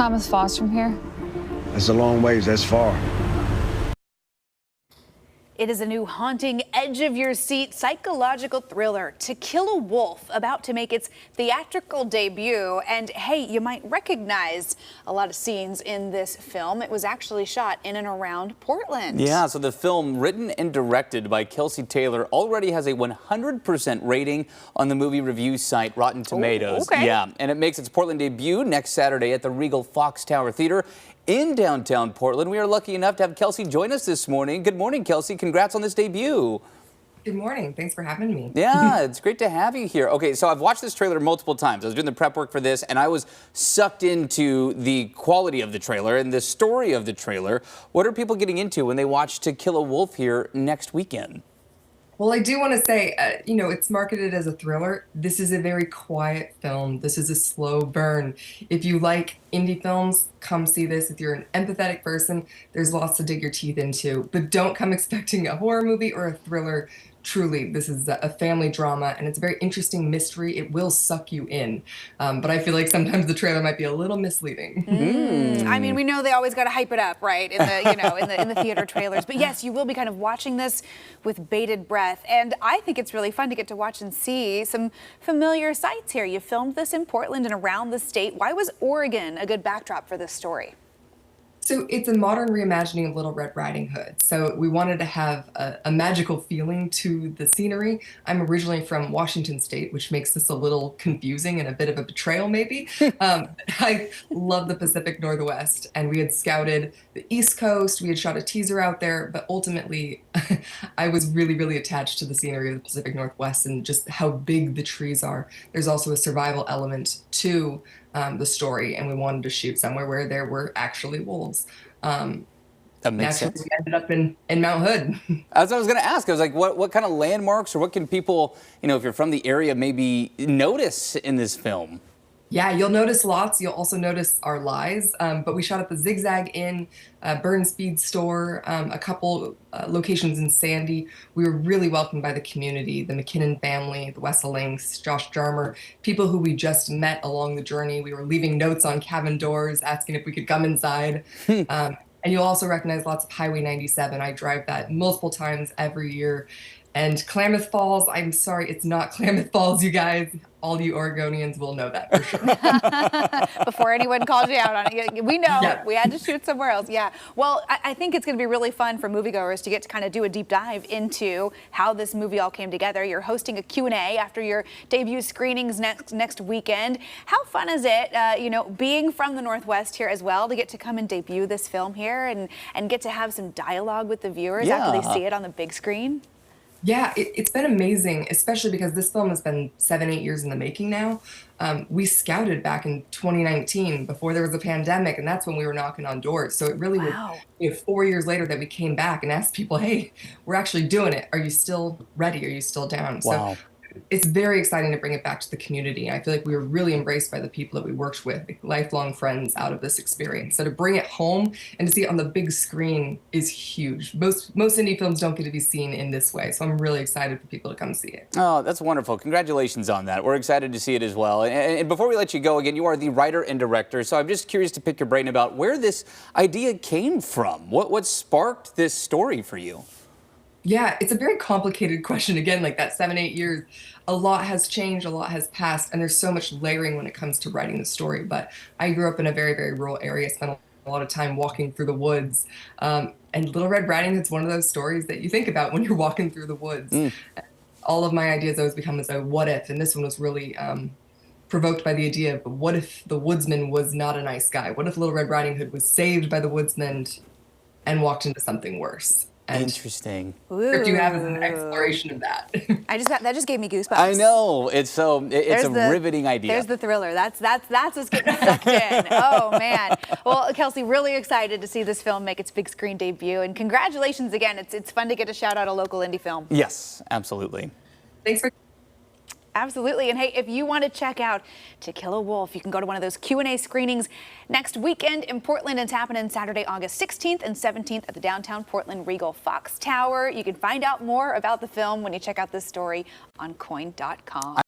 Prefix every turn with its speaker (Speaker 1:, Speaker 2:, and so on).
Speaker 1: Klamath Falls from here?
Speaker 2: It's a long ways, that's far.
Speaker 3: It is a new haunting, edge-of-your-seat psychological thriller, To Kill a Wolf, about to make its theatrical debut. And hey, you might recognize a lot of scenes in this film. It was actually shot in and around Portland.
Speaker 4: Yeah, so the film, written and directed by Kelsey Taylor, already has a 100% rating on the movie review site Rotten Tomatoes.
Speaker 3: Oh, okay.
Speaker 4: Yeah, and it makes its Portland debut next Saturday at the Regal Fox Tower Theater in downtown Portland. We are lucky enough to have Kelsey join us this morning. Good morning, Kelsey. Congrats on this debut.
Speaker 5: Good morning. Thanks for having me.
Speaker 4: Yeah, it's great to have you here. Okay, so I've watched this trailer multiple times. I was doing the prep work for this, and I was sucked into the quality of the trailer and the story of the trailer. What are people getting into when they watch To Kill a Wolf here next weekend?
Speaker 5: Well, I do want to say, it's marketed as a thriller. This is a very quiet film. This is a slow burn. If you like indie films, come see this. If you're an empathetic person, there's lots to dig your teeth into. But don't come expecting a horror movie or a thriller. Truly, this is a family drama, and it's a very interesting mystery. It will suck you in, but I feel like sometimes the trailer might be a little misleading.
Speaker 3: I mean, we know they always got to hype it up, right? In the in the theater trailers. But yes, you will be kind of watching this with bated breath, and I think it's really fun to get to watch and see some familiar sights here. You filmed this in Portland and around the state. Why was Oregon a good backdrop for this story?
Speaker 5: So it's a modern reimagining of Little Red Riding Hood. So we wanted to have a magical feeling to the scenery. I'm originally from Washington State, which makes this a little confusing and a bit of a betrayal maybe. I love the Pacific Northwest, and we had scouted the East Coast. We had shot a teaser out there, but ultimately I was really, really attached to the scenery of the Pacific Northwest and just how big the trees are. There's also a survival element to the story, and we wanted to shoot somewhere where there were actually wolves.
Speaker 4: That makes sense.
Speaker 5: We ended up in Mount Hood.
Speaker 4: As I was going to ask, I was like, what kind of landmarks or what can people, if you're from the area, maybe notice in this film?
Speaker 5: Yeah, you'll notice lots. You'll also notice our lies. But we shot at the Zigzag Inn, Burn Speed Store, a couple locations in Sandy. We were really welcomed by the community, the McKinnon family, the Wesselinks, Josh Jarmer, people who we just met along the journey. We were leaving notes on cabin doors, asking if we could come inside. And you'll also recognize lots of Highway 97. I drive that multiple times every year. And Klamath Falls, I'm sorry, it's not Klamath Falls, you guys. All you Oregonians will know that for sure.
Speaker 3: Before anyone calls you out on it. We know.
Speaker 5: Yeah.
Speaker 3: We had to shoot somewhere else. Yeah. Well, I think it's going to be really fun for moviegoers to get to kind of do a deep dive into how this movie all came together. You're hosting a Q&A after your debut screenings next weekend. How fun is it, being from the Northwest here as well, to get to come and debut this film here and get to have some dialogue with the viewers after they see it on the big screen?
Speaker 5: Yeah, it's been amazing, especially because this film has been 7-8 years in the making now. We scouted back in 2019 before there was a pandemic, and that's when we were knocking on doors. So it really was 4 years later that we came back and asked people, hey, we're actually doing it. Are you still ready? Are you still down?
Speaker 4: Wow.
Speaker 5: So it's very exciting to bring it back to the community. I feel like we were really embraced by the people that we worked with, like lifelong friends out of this experience. So to bring it home and to see it on the big screen is huge. Most indie films don't get to be seen in this way. So I'm really excited for people to come see it.
Speaker 4: Oh, that's wonderful. Congratulations on that. We're excited to see it as well. And before we let you go, again, you are the writer and director. So I'm just curious to pick your brain about where this idea came from. What sparked this story for you?
Speaker 5: Yeah, it's a very complicated question. Again, like that 7-8 years, a lot has changed, a lot has passed, and there's so much layering when it comes to writing the story. But I grew up in a very, very rural area, spent a lot of time walking through the woods. And Little Red Riding Hood's one of those stories that you think about when you're walking through the woods. All of my ideas always become as a what if, and this one was really provoked by the idea of what if the woodsman was not a nice guy? What if Little Red Riding Hood was saved by the woodsman and walked into something worse? And
Speaker 4: interesting.
Speaker 5: What you have is an exploration of that.
Speaker 3: That just gave me goosebumps.
Speaker 4: I know. It's a riveting idea.
Speaker 3: There's the thriller. That's what's getting me sucked in. Oh man. Well, Kelsey, really excited to see this film make its big screen debut, and congratulations again. It's fun to get to shout out a local indie film.
Speaker 4: Yes, absolutely.
Speaker 5: Thanks for.
Speaker 3: Absolutely. And hey, if you want to check out To Kill a Wolf, you can go to one of those Q&A screenings next weekend in Portland. It's happening Saturday, August 16th and 17th at the downtown Portland Regal Fox Tower. You can find out more about the film when you check out this story on coin.com.